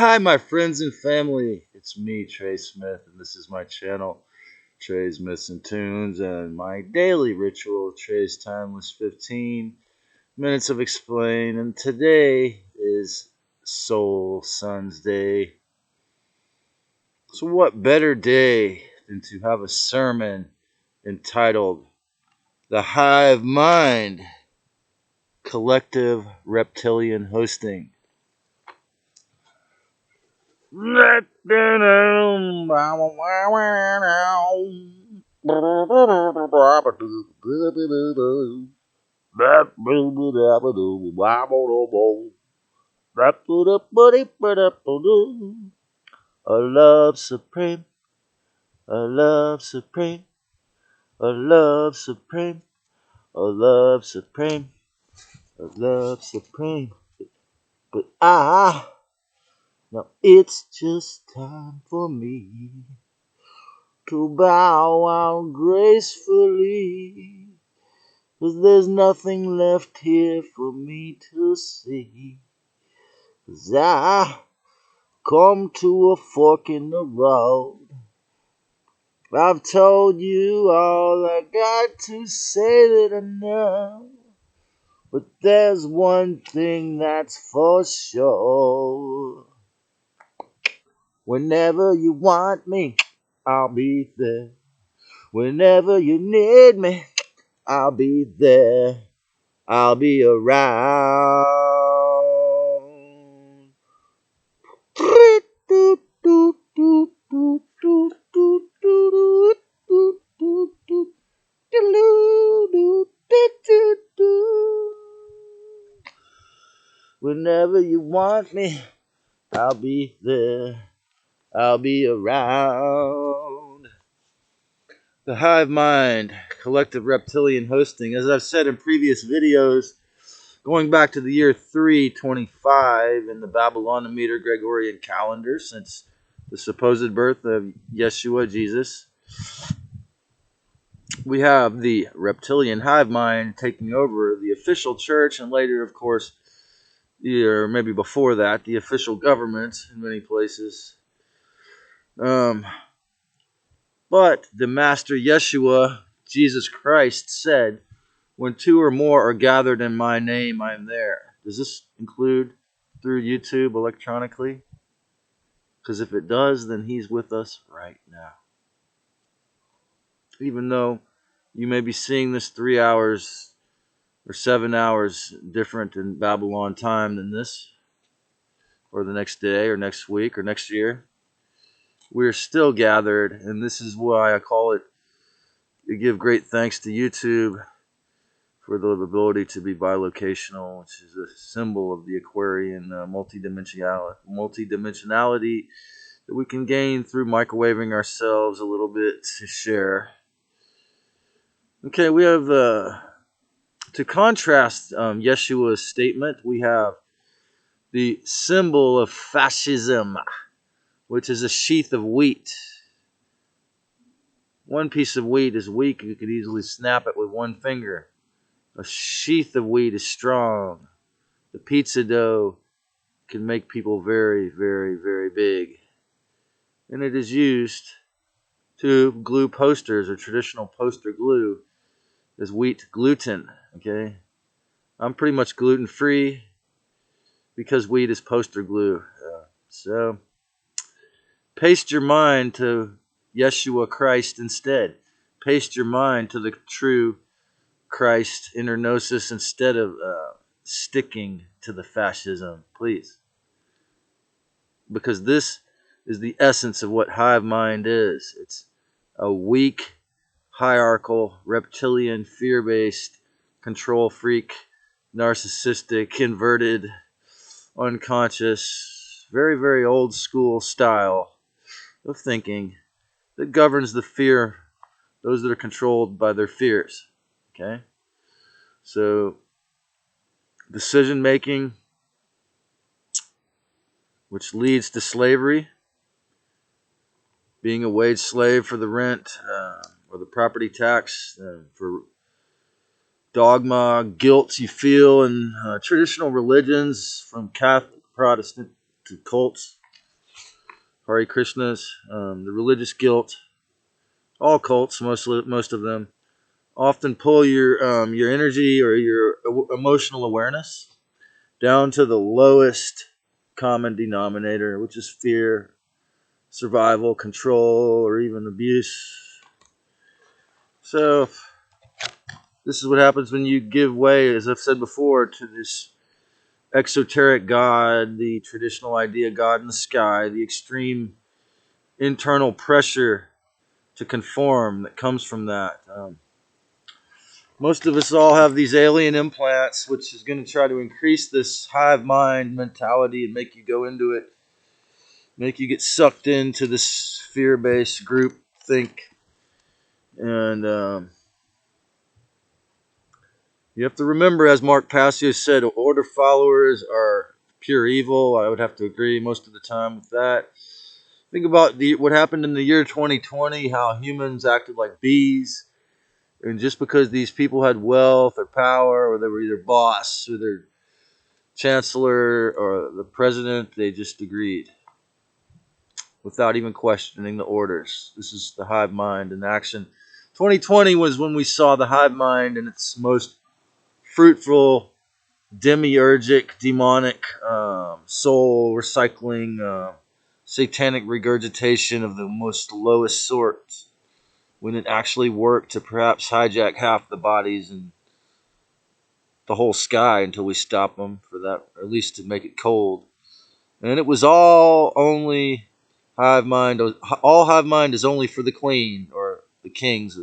Hi, my friends and family. It's me, Trey Smith, and this is my channel, Trey's Myths and Tunes, and my daily ritual, Trey's Timeless 15 Minutes of Explain. And today is Soul Sun's Day. So, what better day than to have a sermon entitled The Hive Mind, Collective Reptilian Hosting? That a love supreme, a love supreme, a love supreme, a love supreme, a love supreme. But now it's just time for me to bow out gracefully, 'cause there's nothing left here for me to see. 'Cause I come to a fork in the road. I've told you all I got to say that I know, but there's one thing that's for sure. Whenever you want me, I'll be there. Whenever you need me, I'll be there. I'll be around. Whenever you want me, I'll be there. I'll be around. The Hive Mind, Collective Reptilian Hosting. As I've said in previous videos, going back to the year 325 in the Babylonimeter Gregorian calendar, since the supposed birth of Yeshua Jesus, we have the reptilian hive mind taking over the official church, and later, of course, or maybe before that, the official government in many places. But the Master Yeshua, Jesus Christ, said, "When two or more are gathered in my name, I am there." Does this include through YouTube electronically? Because if it does, then he's with us right now. Even though you may be seeing this 3 hours or 7 hours different in Babylon time than this, or the next day, or next week, or next year, we're still gathered, and this is why I call it, I give great thanks to YouTube for the ability to be bilocational, which is a symbol of the Aquarian multidimensionality that we can gain through microwaving ourselves a little bit to share. Okay, we have, to contrast Yeshua's statement, we have the symbol of fascism, which is a sheath of wheat. One piece of wheat is weak. You could easily snap it with one finger. A sheath of wheat is strong. The pizza dough can make people very, very, very big. And it is used to glue posters, or traditional poster glue is wheat gluten. Okay, I'm pretty much gluten free because wheat is poster glue. So paste your mind to Yeshua Christ instead. Paste your mind to the true Christ inner gnosis instead of sticking to the fascism, please. Because this is the essence of what hive mind is. It's a weak, hierarchical, reptilian, fear-based, control freak, narcissistic, inverted, unconscious, very, very old school style of thinking that governs the fear, those that are controlled by their fears. Okay? So, decision making, which leads to slavery, being a wage slave for the rent or the property tax, for dogma, guilt you feel in traditional religions, from Catholic, Protestant to cults. Hare Krishnas, the religious guilt, all cults, most of them, often pull your energy or your emotional awareness down to the lowest common denominator, which is fear, survival, control, or even abuse. So this is what happens when you give way, as I've said before, to this exoteric God, the traditional idea God in the sky, the extreme internal pressure to conform that comes from that. Most of us all have these alien implants, which is going to try to increase this hive mind mentality and make you go into it, make you get sucked into this fear-based group think. And you have to remember, as Mark Passio said, order followers are pure evil. I would have to agree most of the time with that. Think about what happened in the year 2020, how humans acted like bees. And just because these people had wealth or power, or they were either boss or their chancellor or the president, they just agreed without even questioning the orders. This is the hive mind in action. 2020 was when we saw the hive mind in its most fruitful, demiurgic, demonic, soul recycling, satanic regurgitation of the most lowest sort, when it actually worked to perhaps hijack half the bodies and the whole sky until we stop them for that, or at least to make it cold. And it was all only hive mind. All hive mind is only for the queen or the kings,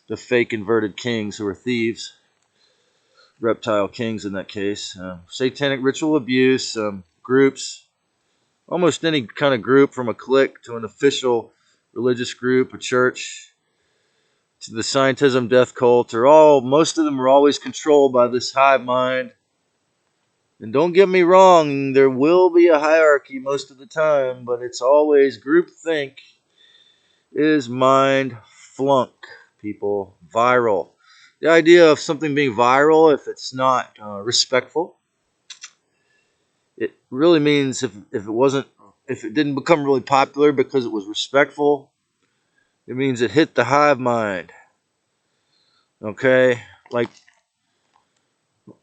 the fake inverted kings who are thieves, reptile kings in that case. Satanic ritual abuse, groups, almost any kind of group, from a clique to an official religious group, a church, to the scientism death cult, most of them are always controlled by this hive mind. And don't get me wrong, there will be a hierarchy most of the time, but it's always groupthink is mind flunk, people. Viral. The idea of something being viral, if it's not respectful, it really means if it didn't become really popular because it was respectful, it means it hit the hive mind. Okay, like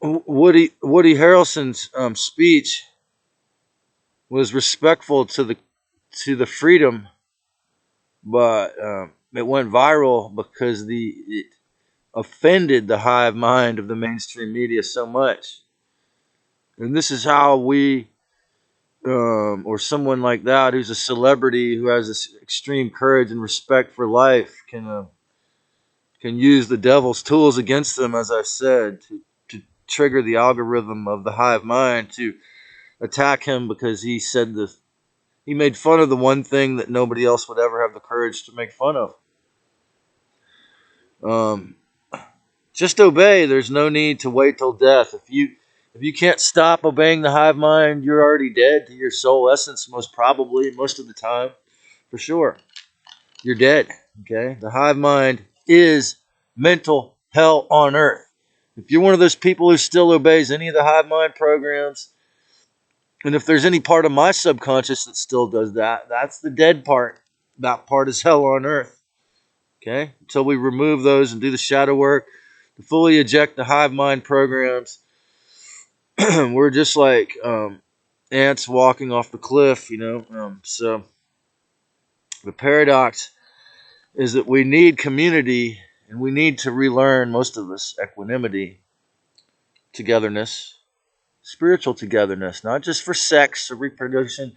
Woody Harrelson's speech was respectful to the freedom, but it went viral because it offended the hive mind of the mainstream media so much. And this is how we, or someone like that who's a celebrity who has this extreme courage and respect for life, can use the devil's tools against them, as I've said, to trigger the algorithm of the hive mind to attack him because he made fun of the one thing that nobody else would ever have the courage to make fun of. Just obey. There's no need to wait till death. If you can't stop obeying the hive mind, you're already dead to your soul essence, most probably, most of the time, for sure. You're dead. Okay? The hive mind is mental hell on earth. If you're one of those people who still obeys any of the hive mind programs, and if there's any part of my subconscious that still does that, that's the dead part. That part is hell on earth. Okay? Until we remove those and do the shadow work to fully eject the hive mind programs, we're just like ants walking off the cliff, so the paradox is that we need community, and we need to relearn, most of us, equanimity, togetherness, spiritual togetherness, not just for sex or reproduction,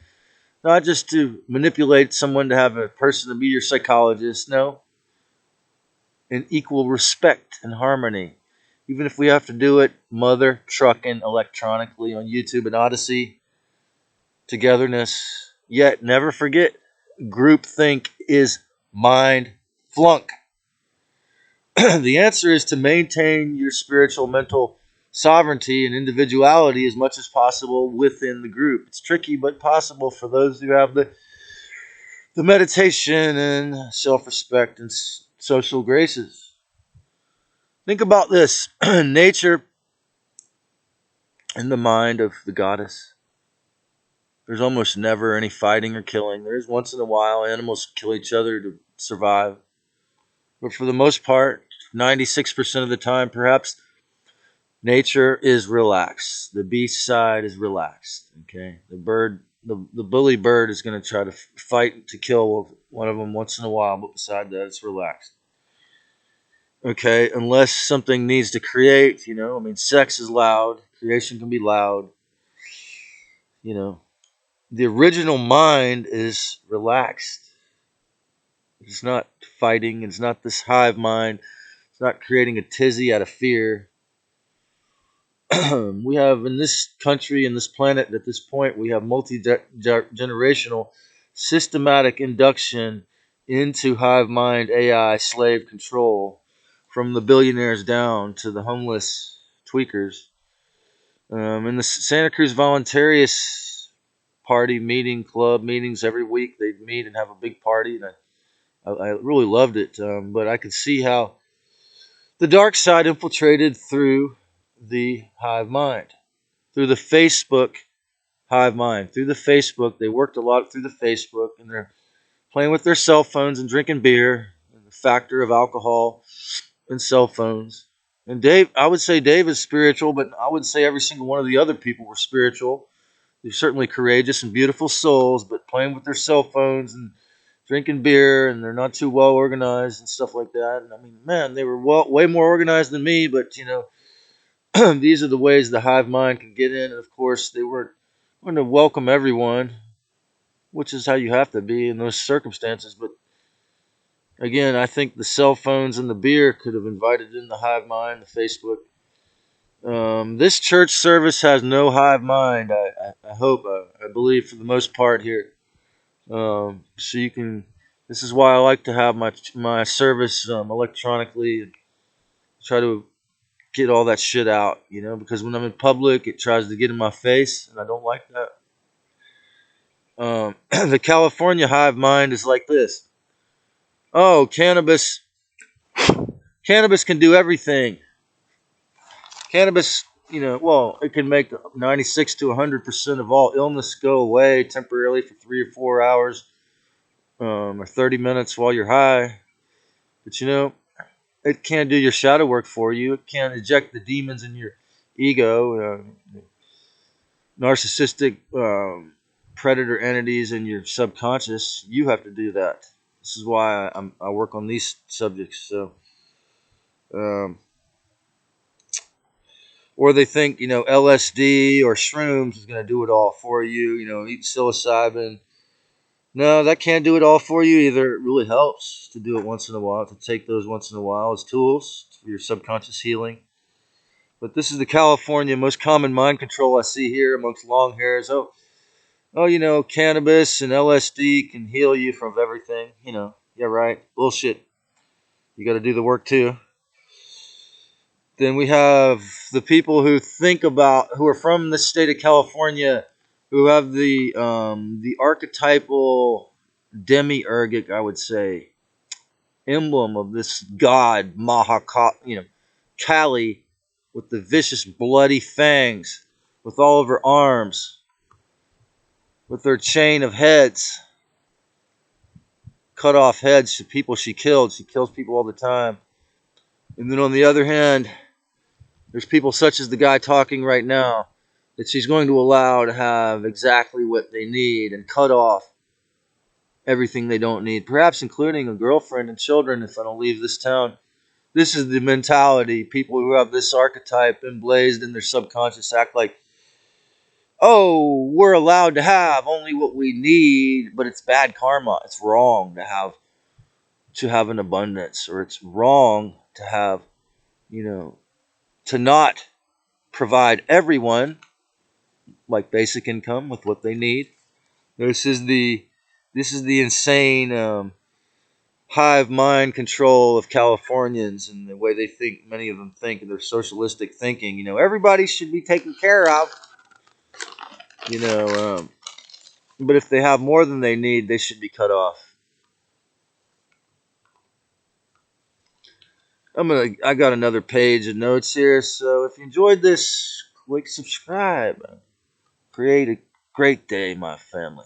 not just to manipulate someone to have a person to be your psychologist. No, in equal respect and harmony. Even if we have to do it mother trucking electronically on YouTube and Odyssey, togetherness. Yet never forget, groupthink is mind flunk. The answer is to maintain your spiritual mental sovereignty and individuality as much as possible within the group. It's tricky but possible for those who have the meditation and self-respect and social graces. Think about this. Nature in the mind of the goddess. There's almost never any fighting or killing. There's once in a while animals kill each other to survive. But for the most part, 96% of the time, perhaps, nature is relaxed. The beast side is relaxed. Okay, the bully bird is going to try to fight to kill one of them once in a while, but beside that, it's relaxed. Okay, unless something needs to create, I mean, sex is loud. Creation can be loud. You know, the original mind is relaxed. It's not fighting. It's not this hive mind. It's not creating a tizzy out of fear. We have in this country, in this planet, at this point, we have multi-generational systematic induction into hive mind AI slave control from the billionaires down to the homeless tweakers. In the Santa Cruz Voluntarius Party meeting, club meetings every week, they'd meet and have a big party, and I really loved it. But I could see how the dark side infiltrated through the hive mind, through the Facebook hive mind, through the Facebook. They worked a lot through the Facebook, and they're playing with their cell phones and drinking beer, and the factor of alcohol and cell phones. And Dave, I would say Dave is spiritual, but I would say every single one of the other people were spiritual. They're certainly courageous and beautiful souls, but playing with their cell phones and drinking beer, and they're not too well organized and stuff like that. And I mean, man, they were way more organized than me, but these are the ways the hive mind can get in. And of course, they weren't going to welcome everyone, which is how you have to be in those circumstances. But again, I think the cell phones and the beer could have invited in the hive mind, the Facebook. This church service has no hive mind. I hope, I believe, for the most part here. So you can. This is why I like to have my service electronically and try to get all that shit out, because when I'm in public, it tries to get in my face, and I don't like that. The California hive mind is like this. Oh, cannabis can do everything. Cannabis, well, it can make 96 to 100% of all illness go away temporarily for 3 or 4 hours, or 30 minutes while you're high. But it can't do your shadow work for you. It can't eject the demons in your ego, narcissistic predator entities in your subconscious. You have to do that. This is why I work on these subjects. So, um, or they think LSD or shrooms is going to do it all for you. Eat psilocybin. No, that can't do it all for you either. It really helps to do it once in a while. To take those once in a while as tools for your subconscious healing. But this is the California most common mind control I see here amongst long hairs. Cannabis and LSD can heal you from everything. Yeah, right. Bullshit. You got to do the work too. Then we have the people who who are from the state of California, who have the archetypal demiurgic, I would say, emblem of this god Kali, with the vicious bloody fangs, with all of her arms, with her chain of heads, cut off heads to people she killed. She kills people all the time. And then on the other hand, there's people such as the guy talking right now that she's going to allow to have exactly what they need and cut off everything they don't need, perhaps including a girlfriend and children if I don't leave this town. This is the mentality. People who have this archetype emblazed in their subconscious act like, oh, we're allowed to have only what we need, but it's bad karma. It's wrong to have an abundance, or it's wrong to have, to not provide everyone like basic income with what they need. This is the insane hive mind control of Californians and the way they think. Many of them think in their socialistic thinking. Everybody should be taken care of. You know, um, but if they have more than they need, they should be cut off. I got another page of notes here. So if you enjoyed this, click subscribe. Create a great day, my family.